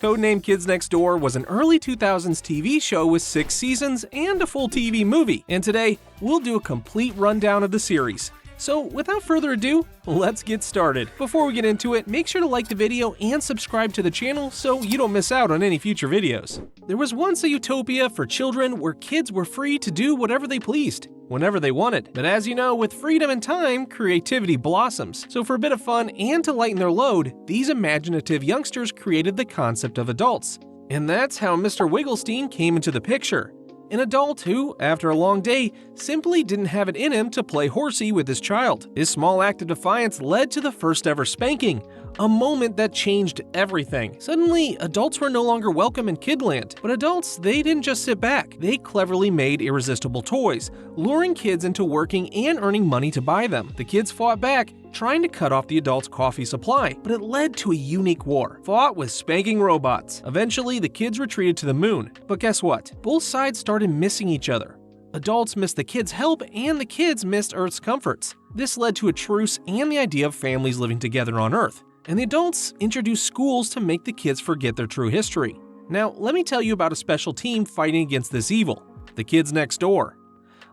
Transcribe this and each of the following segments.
Codename Kids Next Door was an early 2000s TV show with 6 seasons and a full TV movie, and today we'll do a complete rundown of the series. So without further ado, let's get started. Before we get into it, make sure to like the video and subscribe to the channel so you don't miss out on any future videos. There was once a utopia for children where kids were free to do whatever they pleased, whenever they wanted. But as you know, with freedom and time, creativity blossoms. So for a bit of fun and to lighten their load, these imaginative youngsters created the concept of adults. And that's how Mr. Wigglestein came into the picture. An adult who, after a long day, simply didn't have it in him to play horsey with his child. His small act of defiance led to the first ever spanking, a moment that changed everything. Suddenly, adults were no longer welcome in Kidland. But adults, they didn't just sit back. They cleverly made irresistible toys, luring kids into working and earning money to buy them. The kids fought back, trying to cut off the adults' coffee supply, but it led to a unique war, fought with spanking robots. Eventually, the kids retreated to the moon. But guess what? Both sides started missing each other. Adults missed the kids' help, and the kids missed Earth's comforts. This led to a truce and the idea of families living together on Earth. And the adults introduced schools to make the kids forget their true history. Now, let me tell you about a special team fighting against this evil, the Kids Next Door.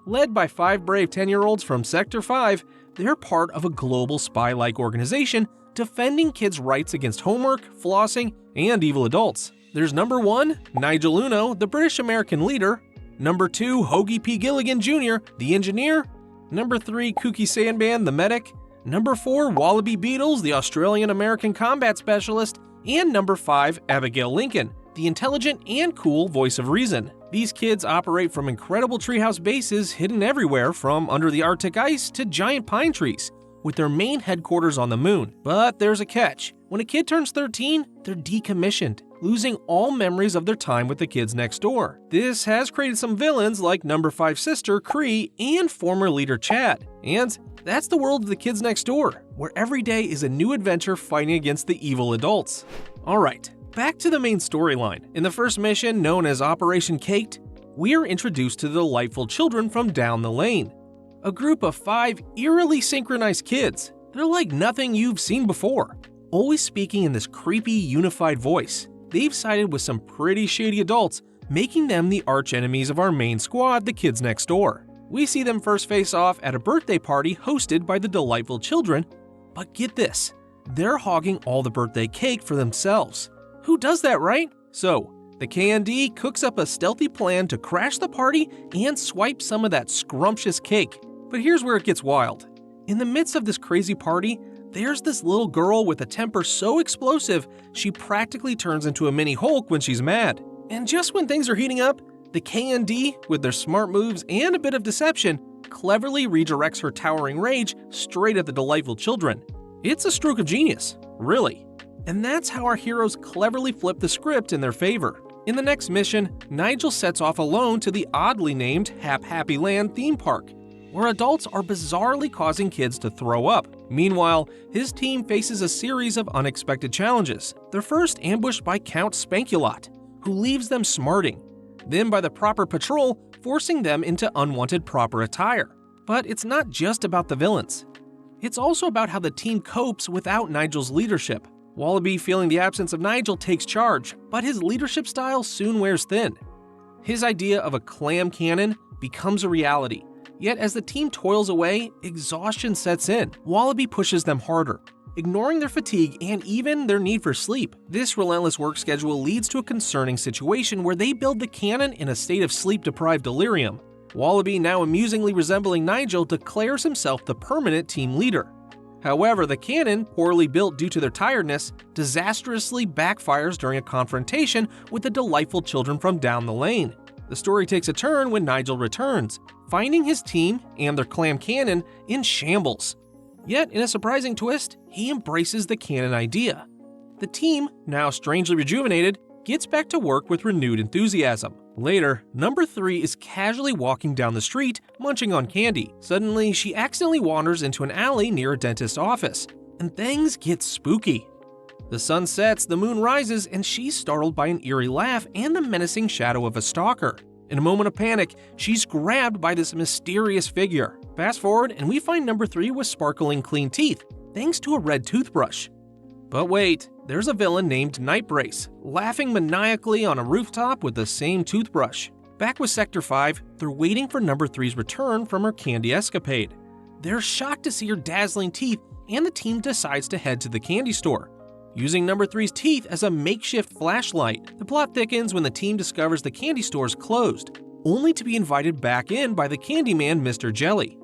Led by 5 brave 10-year-olds from Sector 5, they're part of a global spy-like organization defending kids' rights against homework, flossing, and evil adults. There's number 1, Nigel Uno, the British-American leader. Number 2, Hoagie P. Gilligan Jr., the engineer. Number 3, Kooky Sandman, the medic. Number 4, Wallaby Beetles, the Australian-American combat specialist. And number 5, Abigail Lincoln, the intelligent and cool voice of reason. These kids operate from incredible treehouse bases hidden everywhere from under the Arctic ice to giant pine trees, with their main headquarters on the moon. But there's a catch. When a kid turns 13, they're decommissioned, losing all memories of their time with the kids next door. This has created some villains like number 5 sister, Cree, and former leader Chad. And that's the world of the Kids Next Door, where every day is a new adventure fighting against the evil adults. Alright, back to the main storyline. In the first mission, known as Operation Caked, we are introduced to the delightful children from down the lane. A group of 5 eerily synchronized kids. They're like nothing you've seen before, always speaking in this creepy, unified voice. They've sided with some pretty shady adults, making them the arch enemies of our main squad, the Kids Next Door. We see them first face off at a birthday party hosted by the delightful children, but get this, they're hogging all the birthday cake for themselves. Who does that, right? So, the KND cooks up a stealthy plan to crash the party and swipe some of that scrumptious cake. But here's where it gets wild. In the midst of this crazy party, there's this little girl with a temper so explosive, she practically turns into a mini Hulk when she's mad. And just when things are heating up, the KND, with their smart moves and a bit of deception, cleverly redirects her towering rage straight at the delightful children. It's a stroke of genius, really. And that's how our heroes cleverly flip the script in their favor. In the next mission, Nigel sets off alone to the oddly named Happy Land theme park, where adults are bizarrely causing kids to throw up. Meanwhile, his team faces a series of unexpected challenges. They're first ambushed by Count Spankulot, who leaves them smarting, then by the Proper Patrol, forcing them into unwanted proper attire. But it's not just about the villains. It's also about how the team copes without Nigel's leadership. Wallaby, feeling the absence of Nigel, takes charge, but his leadership style soon wears thin. His idea of a clam cannon becomes a reality. Yet as the team toils away, exhaustion sets in. Wallaby pushes them harder, ignoring their fatigue and even their need for sleep. This relentless work schedule leads to a concerning situation where they build the cannon in a state of sleep-deprived delirium. Wallaby, now amusingly resembling Nigel, declares himself the permanent team leader. However, the cannon, poorly built due to their tiredness, disastrously backfires during a confrontation with the delightful children from down the lane. The story takes a turn when Nigel returns, finding his team and their clam cannon in shambles. Yet, in a surprising twist, he embraces the cannon idea. The team, now strangely rejuvenated, gets back to work with renewed enthusiasm. Later, number 3 is casually walking down the street, munching on candy. Suddenly, she accidentally wanders into an alley near a dentist's office, and things get spooky. The sun sets, the moon rises, and she's startled by an eerie laugh and the menacing shadow of a stalker. In a moment of panic, she's grabbed by this mysterious figure. Fast forward, and we find number 3 with sparkling clean teeth, thanks to a red toothbrush. But wait, there's a villain named Nightbrace, laughing maniacally on a rooftop with the same toothbrush. Back with Sector 5, they're waiting for Number 3's return from her candy escapade. They're shocked to see her dazzling teeth, and the team decides to head to the candy store. Using Number 3's teeth as a makeshift flashlight, the plot thickens when the team discovers the candy store is closed, only to be invited back in by the Candyman Mr. Jelly.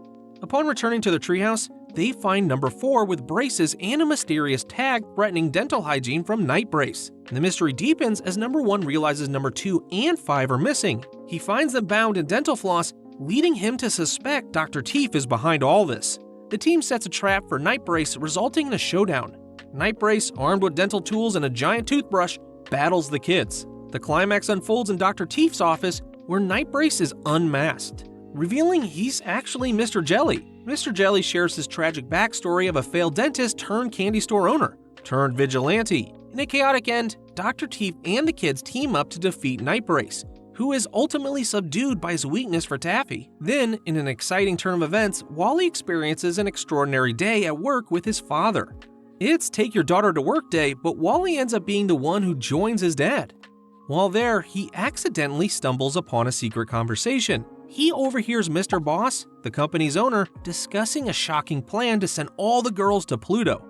Upon returning to their treehouse, they find Number 4 with braces and a mysterious tag threatening dental hygiene from Nightbrace. The mystery deepens as Number 1 realizes Number 2 and 5 are missing. He finds them bound in dental floss, leading him to suspect Dr. Teef is behind all this. The team sets a trap for Nightbrace, resulting in a showdown. Nightbrace, armed with dental tools and a giant toothbrush, battles the kids. The climax unfolds in Dr. Teef's office, where Nightbrace is unmasked, revealing he's actually Mr. Jelly. Mr. Jelly shares his tragic backstory of a failed dentist turned candy store owner, turned vigilante. In a chaotic end, Dr. Teef and the kids team up to defeat Nightbrace, who is ultimately subdued by his weakness for taffy. Then, in an exciting turn of events, Wally experiences an extraordinary day at work with his father. It's take your daughter to work day, but Wally ends up being the one who joins his dad. While there, he accidentally stumbles upon a secret conversation. He overhears Mr. Boss, the company's owner, discussing a shocking plan to send all the girls to Pluto.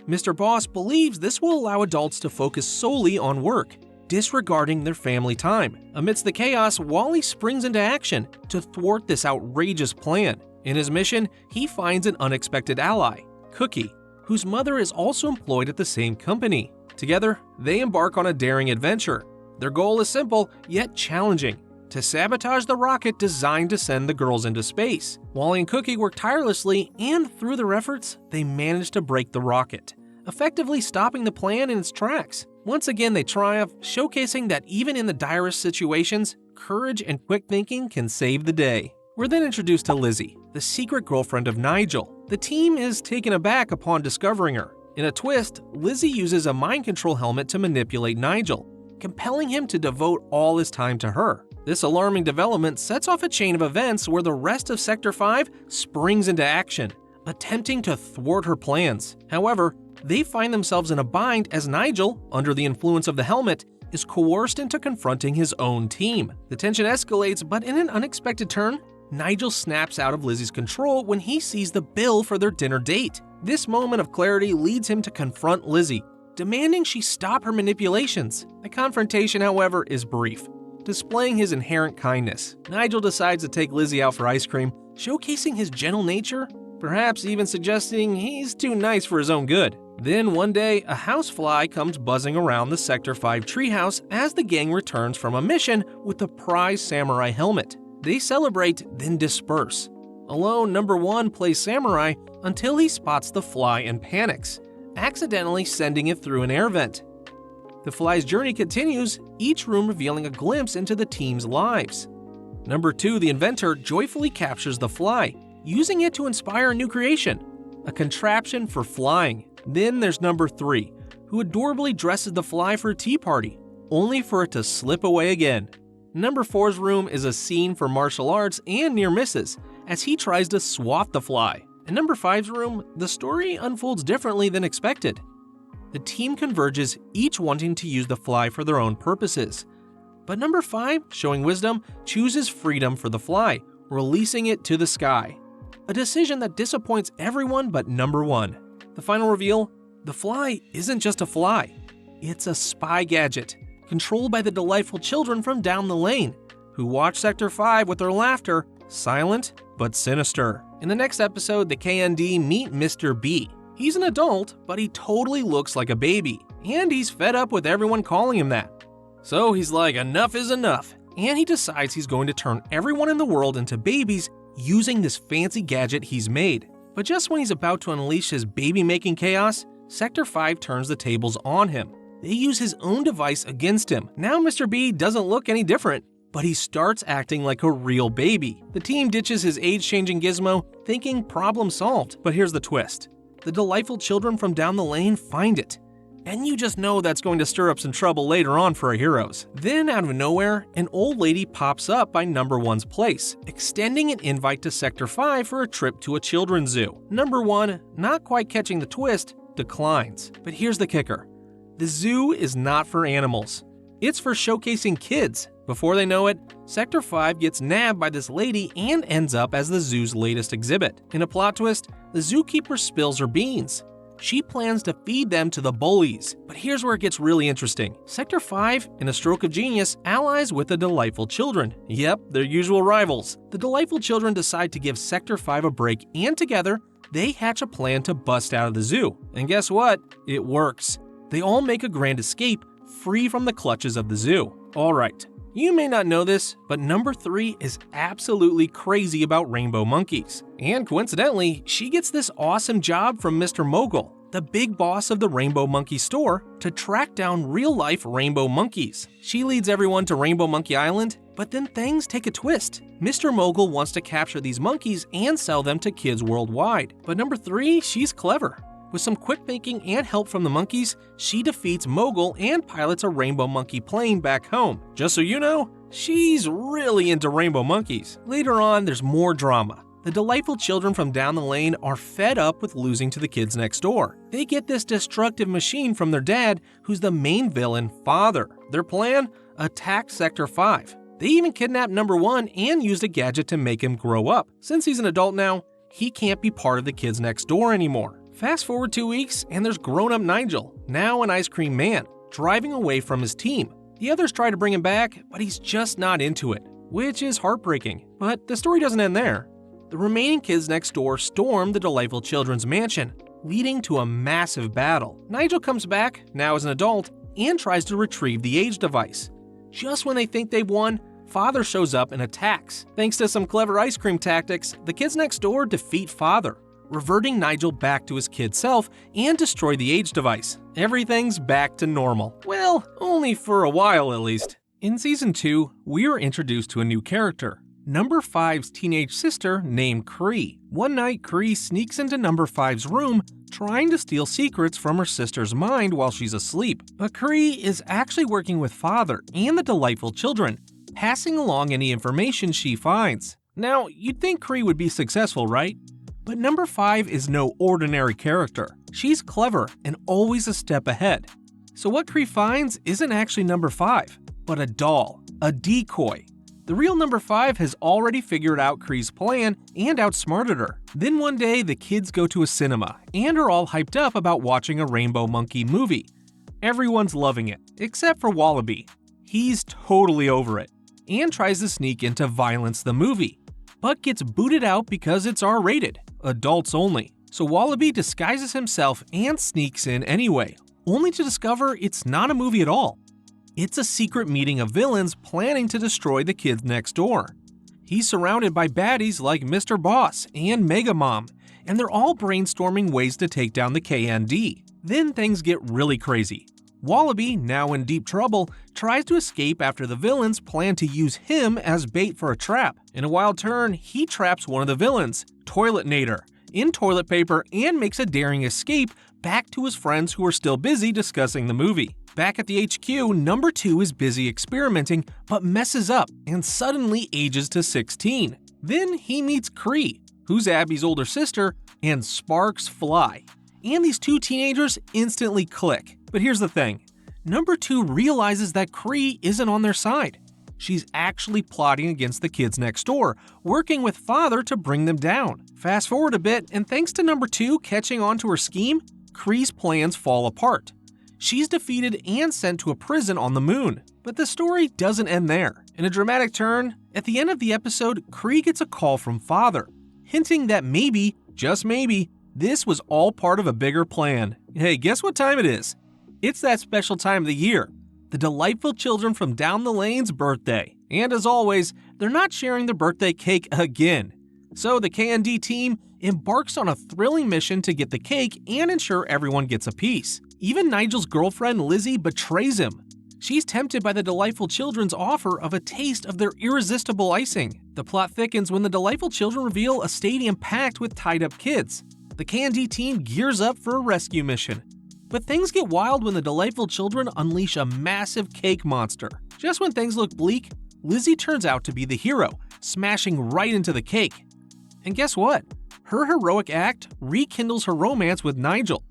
Mr. Boss believes this will allow adults to focus solely on work, disregarding their family time. Amidst the chaos, Wally springs into action to thwart this outrageous plan. In his mission, he finds an unexpected ally, Cookie, whose mother is also employed at the same company. Together, they embark on a daring adventure. Their goal is simple, yet challenging: to sabotage the rocket designed to send the girls into space. Wally and Cookie work tirelessly, and through their efforts, they manage to break the rocket, effectively stopping the plan in its tracks. Once again, they triumph, showcasing that even in the direst situations, courage and quick thinking can save the day. We're then introduced to Lizzie, the secret girlfriend of Nigel. The team is taken aback upon discovering her. In a twist, Lizzie uses a mind control helmet to manipulate Nigel, compelling him to devote all his time to her. This alarming development sets off a chain of events where the rest of Sector 5 springs into action, attempting to thwart her plans. However, they find themselves in a bind as Nigel, under the influence of the helmet, is coerced into confronting his own team. The tension escalates, but in an unexpected turn, Nigel snaps out of Lizzie's control when he sees the bill for their dinner date. This moment of clarity leads him to confront Lizzie, demanding she stop her manipulations. The confrontation, however, is brief. Displaying his inherent kindness, Nigel decides to take Lizzie out for ice cream, showcasing his gentle nature, perhaps even suggesting he's too nice for his own good. Then one day, a housefly comes buzzing around the Sector 5 treehouse as the gang returns from a mission with the prize samurai helmet. They celebrate, then disperse. Alone, Number 1 plays samurai until he spots the fly and panics, accidentally sending it through an air vent. The fly's journey continues, each room revealing a glimpse into the team's lives. Number 2, the inventor, joyfully captures the fly, using it to inspire a new creation, a contraption for flying. Then there's Number 3, who adorably dresses the fly for a tea party, only for it to slip away again. Number 4's room is a scene for martial arts and near misses, as he tries to swat the fly. In Number 5's room, the story unfolds differently than expected. The team converges, each wanting to use the fly for their own purposes. But Number 5, showing wisdom, chooses freedom for the fly, releasing it to the sky. A decision that disappoints everyone but Number 1. The final reveal: the fly isn't just a fly. It's a spy gadget, controlled by the delightful children from down the lane, who watch Sector 5 with their laughter, silent but sinister. In the next episode, the KND meet Mr. B. He's an adult, but he totally looks like a baby, and he's fed up with everyone calling him that. So he's like, enough is enough, and he decides he's going to turn everyone in the world into babies using this fancy gadget he's made. But just when he's about to unleash his baby-making chaos, Sector 5 turns the tables on him. They use his own device against him. Now Mr. B doesn't look any different, but he starts acting like a real baby. The team ditches his age-changing gizmo, thinking problem solved. But here's the twist: the delightful children from down the lane find it. And you just know that's going to stir up some trouble later on for our heroes. Then, out of nowhere, an old lady pops up by Number 1's place, extending an invite to Sector 5 for a trip to a children's zoo. Number 1, not quite catching the twist, declines. But here's the kicker: The zoo is not for animals. It's for showcasing kids. Before they know it, Sector 5 gets nabbed by this lady and ends up as the zoo's latest exhibit. In a plot twist, the zookeeper spills her beans. She plans to feed them to the bullies. But here's where it gets really interesting. Sector 5, in a stroke of genius, allies with the Delightful Children. Yep, their usual rivals. The Delightful Children decide to give Sector 5 a break, and together, they hatch a plan to bust out of the zoo. And guess what? It works. They all make a grand escape, free from the clutches of the zoo. Alright, you may not know this, but number 3 is absolutely crazy about rainbow monkeys. And coincidentally, she gets this awesome job from Mr. Mogul, the big boss of the Rainbow Monkey store, to track down real-life rainbow monkeys. She leads everyone to Rainbow Monkey Island, but then things take a twist. Mr. Mogul wants to capture these monkeys and sell them to kids worldwide. But number 3, she's clever. With some quick thinking and help from the monkeys, she defeats Mogul and pilots a rainbow monkey plane back home. Just so you know, she's really into rainbow monkeys. Later on, there's more drama. The Delightful Children from down the lane are fed up with losing to the kids next door. They get this destructive machine from their dad, who's the main villain, Father. Their plan? Attack Sector 5. They even kidnapped number 1 and used a gadget to make him grow up. Since he's an adult now, he can't be part of the kids next door anymore. Fast forward 2 weeks, and there's grown-up Nigel, now an ice cream man, driving away from his team. The others try to bring him back, but he's just not into it, which is heartbreaking. But the story doesn't end there. The remaining kids next door storm the Delightful Children's mansion, leading to a massive battle. Nigel comes back, now as an adult, and tries to retrieve the age device. Just when they think they've won, Father shows up and attacks. Thanks to some clever ice cream tactics, the kids next door defeat Father, reverting Nigel back to his kid self and destroy the age device. Everything's back to normal. Well, only for a while at least. In Season 2, we are introduced to a new character, Number 5's teenage sister named Cree. One night, Cree sneaks into Number 5's room, trying to steal secrets from her sister's mind while she's asleep. But Cree is actually working with Father and the Delightful Children, passing along any information she finds. Now, you'd think Cree would be successful, right? But Number 5 is no ordinary character. She's clever and always a step ahead. So what Cree finds isn't actually Number 5, but a doll, a decoy. The real Number 5 has already figured out Cree's plan and outsmarted her. Then one day, the kids go to a cinema and are all hyped up about watching a Rainbow Monkey movie. Everyone's loving it, except for Wallaby. He's totally over it and tries to sneak into Violence the movie, but gets booted out because it's R-rated, adults only. So Wallaby disguises himself and sneaks in anyway, only to discover it's not a movie at all. It's a secret meeting of villains planning to destroy the kids next door. He's surrounded by baddies like Mr. Boss and Mega Mom, and they're all brainstorming ways to take down the KND. Then things get really crazy. Wallaby, now in deep trouble, tries to escape after the villains plan to use him as bait for a trap. In a wild turn, he traps one of the villains, Toiletnator, in toilet paper and makes a daring escape back to his friends who are still busy discussing the movie. Back at the HQ, Number 2 is busy experimenting but messes up and suddenly ages to 16. Then he meets Cree, who's Abby's older sister, and sparks fly. And these two teenagers instantly click. But here's the thing. Number 2 realizes that Cree isn't on their side. She's actually plotting against the kids next door, working with Father to bring them down. Fast forward a bit, and thanks to Number 2 catching on to her scheme, Cree's plans fall apart. She's defeated and sent to a prison on the moon. But the story doesn't end there. In a dramatic turn, at the end of the episode, Cree gets a call from Father, hinting that maybe, just maybe, this was all part of a bigger plan. Hey, guess what time it is? It's that special time of the year, the Delightful Children from down the lane's birthday. And as always, they're not sharing their birthday cake again. So the KND team embarks on a thrilling mission to get the cake and ensure everyone gets a piece. Even Nigel's girlfriend Lizzie betrays him. She's tempted by the Delightful Children's offer of a taste of their irresistible icing. The plot thickens when the Delightful Children reveal a stadium packed with tied-up kids. The KND team gears up for a rescue mission. But things get wild when the Delightful Children unleash a massive cake monster. Just when things look bleak, Lizzie turns out to be the hero, smashing right into the cake. And guess what? Her heroic act rekindles her romance with Nigel.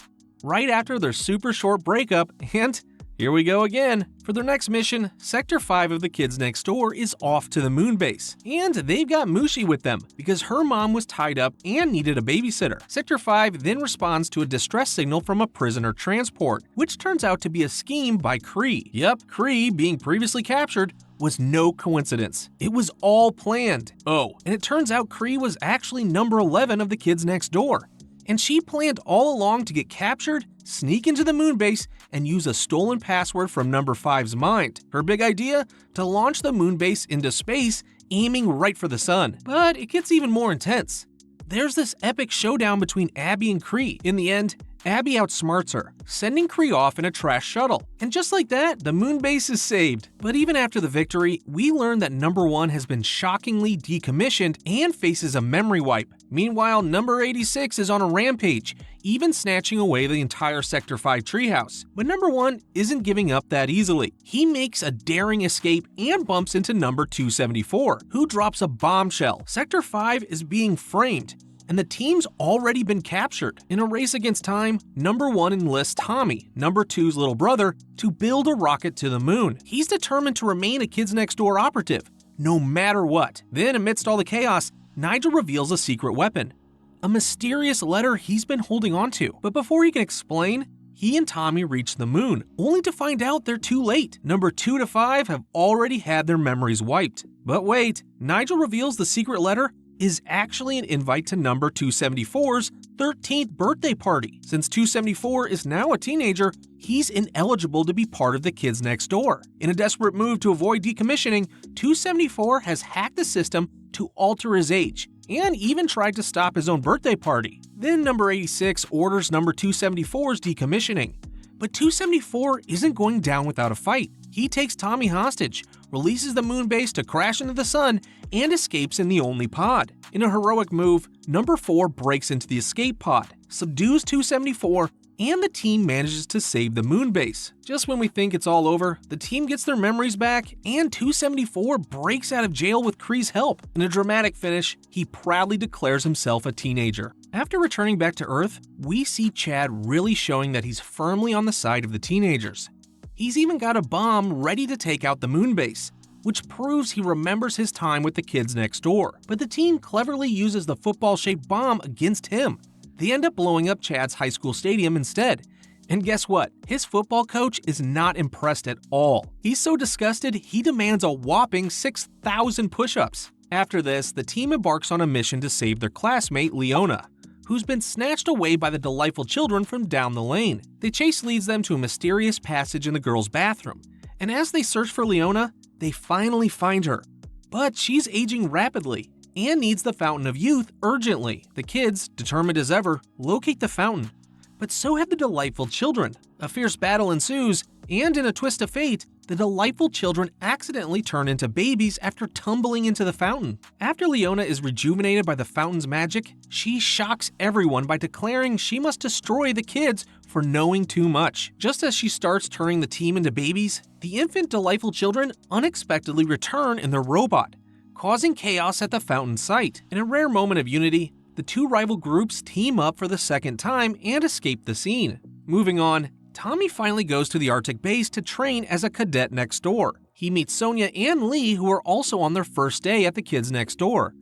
right after their super short breakup, and here we go again. For their next mission, Sector 5 of the Kids Next Door is off to the moon base. And they've got Mushi with them because her mom was tied up and needed a babysitter. Sector 5 then responds to a distress signal from a prisoner transport, which turns out to be a scheme by Kree. Yep, Kree, being previously captured, was no coincidence. It was all planned. Oh, and it turns out Kree was actually number 11 of the Kids Next Door. And she planned all along to get captured, sneak into the moon base, and use a stolen password from number 5's mind. Her big idea? To launch the moon base into space, aiming right for the sun. But it gets even more intense. There's this epic showdown between Abby and Kree. In the end, Abby outsmarts her, sending Kree off in a trash shuttle. And just like that, the moon base is saved. But even after the victory, we learn that number 1 has been shockingly decommissioned and faces a memory wipe. Meanwhile, number 86 is on a rampage, even snatching away the entire Sector 5 treehouse. But number 1 isn't giving up that easily. He makes a daring escape and bumps into number 274, who drops a bombshell. Sector 5 is being framed, and the team's already been captured. In a race against time, number 1 enlists Tommy, number 2's little brother, to build a rocket to the moon. He's determined to remain a Kids Next Door operative, no matter what. Then, amidst all the chaos, Nigel reveals a secret weapon, a mysterious letter he's been holding onto. But before he can explain, he and Tommy reach the moon, only to find out they're too late. Number 2 to 5 have already had their memories wiped. But wait, Nigel reveals the secret letter is actually an invite to number 274's 13th birthday party. Since 274 is now a teenager, he's ineligible to be part of the Kids Next Door. In a desperate move to avoid decommissioning, 274 has hacked the system to alter his age, and even tried to stop his own birthday party. Then number 86 orders number 274's decommissioning. But 274 isn't going down without a fight. He takes Tommy hostage, releases the moon base to crash into the sun, and escapes in the only pod. In a heroic move, number 4 breaks into the escape pod, subdues 274, and the team manages to save the moon base. Just when we think it's all over, the team gets their memories back, and 274 breaks out of jail with Kree's help. In a dramatic finish, he proudly declares himself a teenager. After returning back to Earth, we see Chad really showing that he's firmly on the side of the teenagers. He's even got a bomb ready to take out the moon base, which proves he remembers his time with the Kids Next Door. But the team cleverly uses the football-shaped bomb against him. They end up blowing up Chad's high school stadium instead. And guess what? His football coach is not impressed at all. He's so disgusted, he demands a whopping 6,000 push-ups. After this, the team embarks on a mission to save their classmate, Leona, who's been snatched away by the delightful children from down the lane. The chase leads them to a mysterious passage in the girls' bathroom, and as they search for Leona, they finally find her. But she's aging rapidly and needs the Fountain of Youth urgently. The kids, determined as ever, locate the fountain, but so have the delightful children. A fierce battle ensues, and in a twist of fate, the delightful children accidentally turn into babies after tumbling into the fountain. After Leona is rejuvenated by the fountain's magic, she shocks everyone by declaring she must destroy the kids for knowing too much. Just as she starts turning the team into babies, the infant delightful children unexpectedly return in their robot, causing chaos at the fountain site. In a rare moment of unity, the two rival groups team up for the second time and escape the scene. Moving on, Tommy finally goes to the Arctic base to train as a cadet next door. He meets Sonia and Lee, who are also on their first day at the Kids Next Door.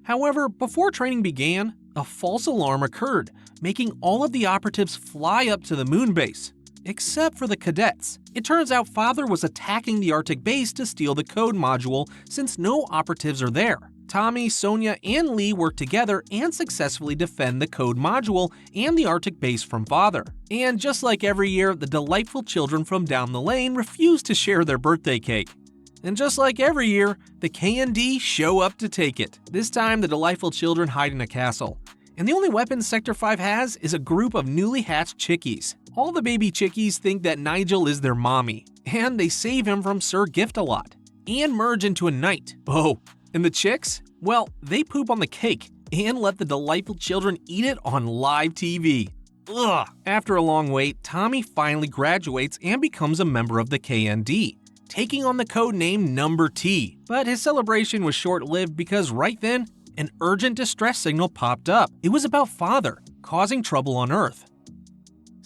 However, before training began, a false alarm occurred, making all of the operatives fly up to the moon base, except for the cadets. It turns out Father was attacking the Arctic base to steal the code module since no operatives are there. Tommy, Sonia, and Lee work together and successfully defend the code module and the Arctic base from Father. And just like every year, the delightful children from down the lane refuse to share their birthday cake. And just like every year, the KND show up to take it. This time, the delightful children hide in a castle. And the only weapon Sector 5 has is a group of newly hatched chickies. All the baby chickies think that Nigel is their mommy, and they save him from Sir Gift-A-Lot, and merge into a knight. Oh, and the chicks? Well, they poop on the cake, and let the delightful children eat it on live TV. Ugh! After a long wait, Tommy finally graduates and becomes a member of the KND, taking on the code name Number T. But his celebration was short-lived because right then, an urgent distress signal popped up. It was about Father, causing trouble on Earth.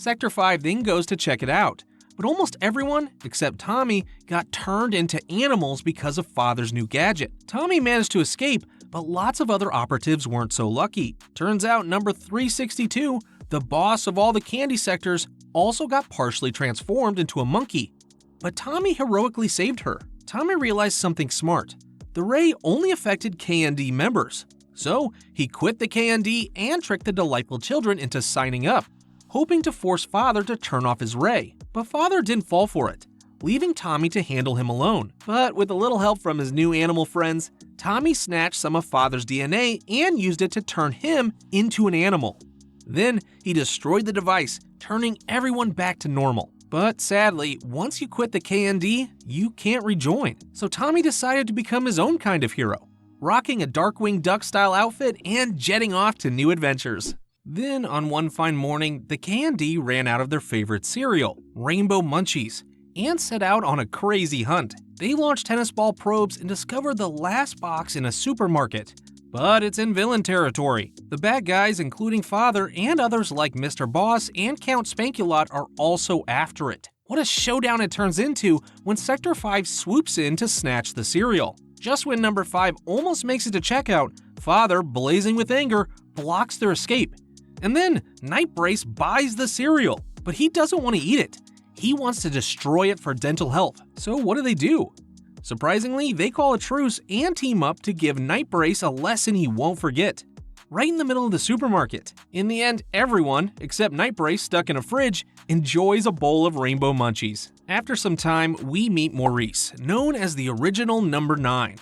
Sector 5 then goes to check it out, but almost everyone, except Tommy, got turned into animals because of Father's new gadget. Tommy managed to escape, but lots of other operatives weren't so lucky. Turns out number 362, the boss of all the candy sectors, also got partially transformed into a monkey. But Tommy heroically saved her. Tommy realized something smart. The ray only affected KND members. So he quit the KND and tricked the Delightful Children into signing up, hoping to force Father to turn off his ray. But Father didn't fall for it, leaving Tommy to handle him alone. But with a little help from his new animal friends, Tommy snatched some of Father's DNA and used it to turn him into an animal. Then he destroyed the device, turning everyone back to normal. But sadly, once you quit the KND, you can't rejoin. So Tommy decided to become his own kind of hero, rocking a Darkwing Duck-style outfit and jetting off to new adventures. Then, on one fine morning, the KND ran out of their favorite cereal, Rainbow Munchies, and set out on a crazy hunt. They launched tennis ball probes and discovered the last box in a supermarket. But it's in villain territory. The bad guys, including Father and others like Mr. Boss and Count Spankulot, are also after it. What a showdown it turns into when Sector 5 swoops in to snatch the cereal. Just when number 5 almost makes it to checkout, Father, blazing with anger, blocks their escape. And then Nightbrace buys the cereal, but he doesn't want to eat it. He wants to destroy it for dental health. So what do? Surprisingly, they call a truce and team up to give Nightbrace a lesson he won't forget. Right in the middle of the supermarket. In the end, everyone, except Nightbrace stuck in a fridge, enjoys a bowl of Rainbow Munchies. After some time, we meet Maurice, known as the original number 9.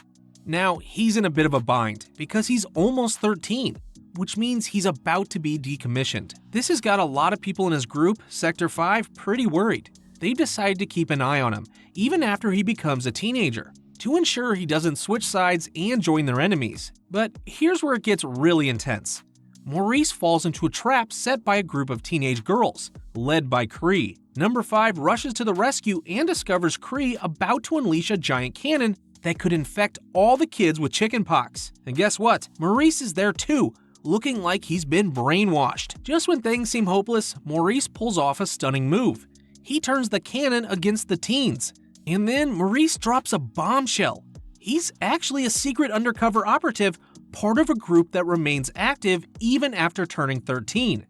Now, he's in a bit of a bind because he's almost 13, which means he's about to be decommissioned. This has got a lot of people in his group, Sector 5, pretty worried. They've decided to keep an eye on him, even after he becomes a teenager, to ensure he doesn't switch sides and join their enemies. But here's where it gets really intense. Maurice falls into a trap set by a group of teenage girls, led by Kree. Number 5 rushes to the rescue and discovers Kree about to unleash a giant cannon that could infect all the kids with chickenpox. And guess what? Maurice is there too, looking like he's been brainwashed. Just when things seem hopeless, Maurice pulls off a stunning move. He turns the cannon against the teens. And then Maurice drops a bombshell. He's actually a secret undercover operative, part of a group that remains active even after turning 13.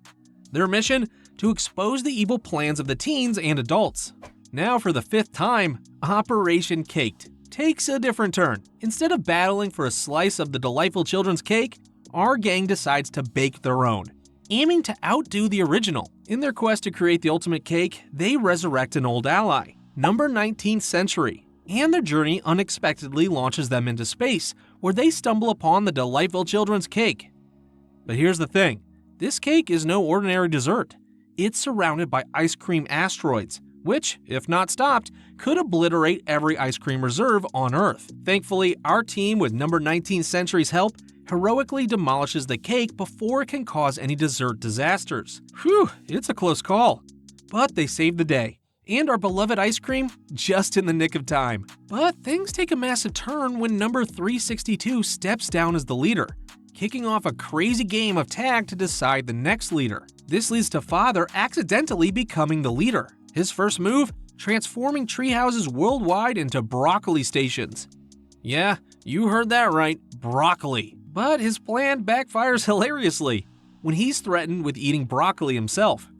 Their mission? To expose the evil plans of the teens and adults. Now for the 5th time, Operation Caked takes a different turn. Instead of battling for a slice of the Delightful Children's cake, our gang decides to bake their own, aiming to outdo the original. In their quest to create the ultimate cake, they resurrect an old ally, number 19th Century, and their journey unexpectedly launches them into space, where they stumble upon the Delightful Children's cake. But here's the thing, this cake is no ordinary dessert. It's surrounded by ice cream asteroids, which, if not stopped, could obliterate every ice cream reserve on Earth. Thankfully, our team, with number 19th Century's help, heroically demolishes the cake before it can cause any dessert disasters. Whew, it's a close call. But they saved the day, and our beloved ice cream just in the nick of time. But things take a massive turn when number 362 steps down as the leader, kicking off a crazy game of tag to decide the next leader. This leads to Father accidentally becoming the leader. His first move? Transforming treehouses worldwide into broccoli stations. Yeah, you heard that right, broccoli. But his plan backfires hilariously when he's threatened with eating broccoli himself.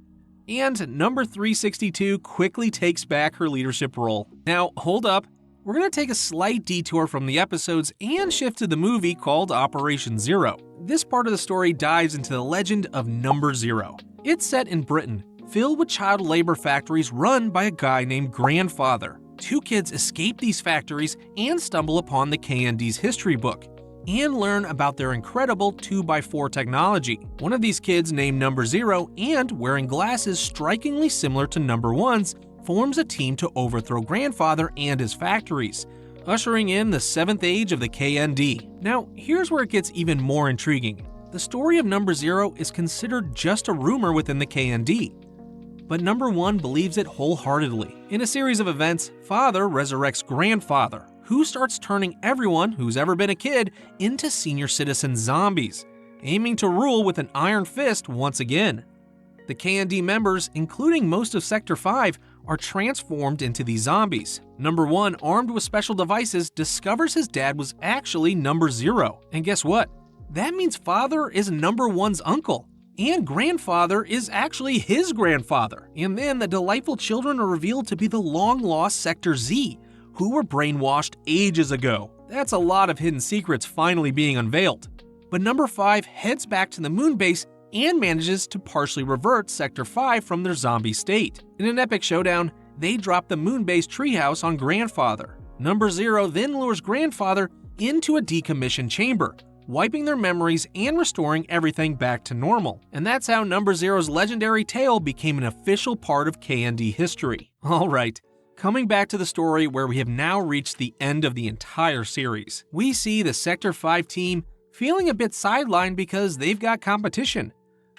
And number 362 quickly takes back her leadership role. Now, hold up. We're going to take a slight detour from the episodes and shift to the movie called Operation Zero. This part of the story dives into the legend of Number Zero. It's set in Britain, filled with child labor factories run by a guy named Grandfather. 2 kids escape these factories and stumble upon the KND's history book, and learn about their incredible 2x4 technology. One of these kids, named Number Zero and wearing glasses strikingly similar to Number One's, forms a team to overthrow Grandfather and his factories, ushering in the 7th age of the KND. Now, here's where it gets even more intriguing. The story of Number Zero is considered just a rumor within the KND, but Number One believes it wholeheartedly. In a series of events, Father resurrects Grandfather, who starts turning everyone who's ever been a kid into senior citizen zombies, aiming to rule with an iron fist once again. The KND members, including most of Sector 5, are transformed into these zombies. Number 1, armed with special devices, discovers his dad was actually Number 0. And guess what? That means Father is Number 1's uncle. And Grandfather is actually his grandfather. And then the delightful children are revealed to be the long-lost Sector Z, who were brainwashed ages ago. That's a lot of hidden secrets finally being unveiled. But Number 5 heads back to the moon base and manages to partially revert Sector 5 from their zombie state. In an epic showdown, they drop the moon base treehouse on Grandfather. Number 0 then lures Grandfather into a decommissioned chamber, wiping their memories and restoring everything back to normal. And that's how Number 0's legendary tale became an official part of KND history. Alright, coming back to the story where we have now reached the end of the entire series. We see the Sector 5 team feeling a bit sidelined because they've got competition.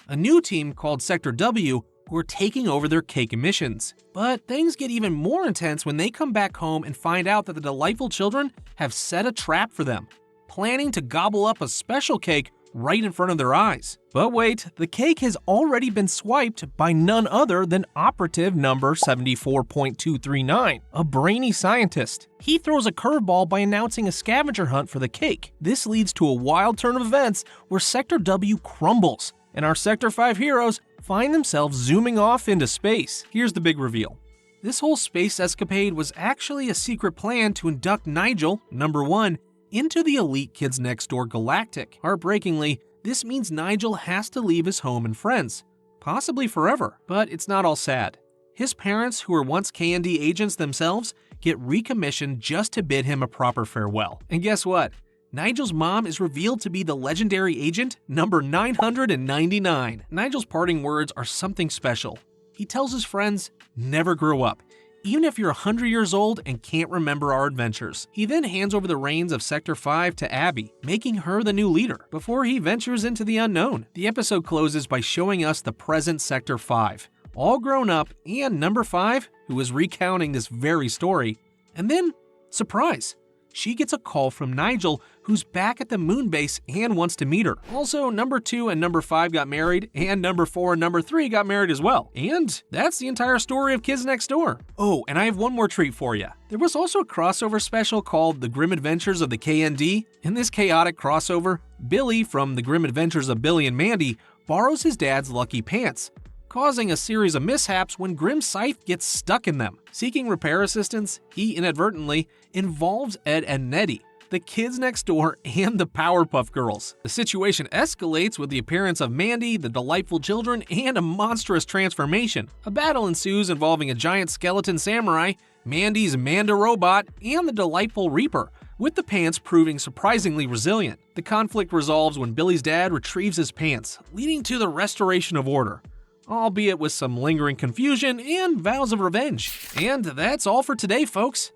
A new team called Sector W who are taking over their cake missions. But things get even more intense when they come back home and find out that the delightful children have set a trap for them, planning to gobble up a special cake right in front of their eyes. But wait, the cake has already been swiped by none other than Operative Number 74.239, a brainy scientist. He throws a curveball by announcing a scavenger hunt for the cake. This leads to a wild turn of events where Sector W crumbles, and our Sector 5 heroes find themselves zooming off into space. Here's the big reveal. This whole space escapade was actually a secret plan to induct Nigel, Number 1, into the elite Kids Next Door Galactic. Heartbreakingly, this means Nigel has to leave his home and friends, possibly forever. But it's not all sad. His parents, who were once KND agents themselves, get recommissioned just to bid him a proper farewell. And guess what? Nigel's mom is revealed to be the legendary agent Number 999. Nigel's parting words are something special. He tells his friends, never grow up, even if you're 100 years old and can't remember our adventures. He then hands over the reins of Sector 5 to Abby, making her the new leader, before he ventures into the unknown. The episode closes by showing us the present Sector 5, all grown up, and Number 5, who is recounting this very story. And then, surprise! She gets a call from Nigel, who's back at the moon base and wants to meet her. Also, Number 2 and Number 5 got married, and Number 4 and Number 3 got married as well. And that's the entire story of Kids Next Door. Oh, and I have one more treat for you. There was also a crossover special called The Grim Adventures of the KND. In this chaotic crossover, Billy from The Grim Adventures of Billy and Mandy borrows his dad's lucky pants, causing a series of mishaps when Grim's scythe gets stuck in them. Seeking repair assistance, he inadvertently involves Ed and Nettie, the Kids Next Door, and the Powerpuff Girls. The situation escalates with the appearance of Mandy, the delightful children, and a monstrous transformation. A battle ensues involving a giant skeleton samurai, Mandy's Manda robot, and the delightful Reaper, with the pants proving surprisingly resilient. The conflict resolves when Billy's dad retrieves his pants, leading to the restoration of order, albeit with some lingering confusion and vows of revenge. And that's all for today, folks.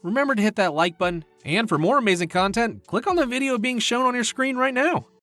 Remember to hit that like button, and for more amazing content, click on the video being shown on your screen right now.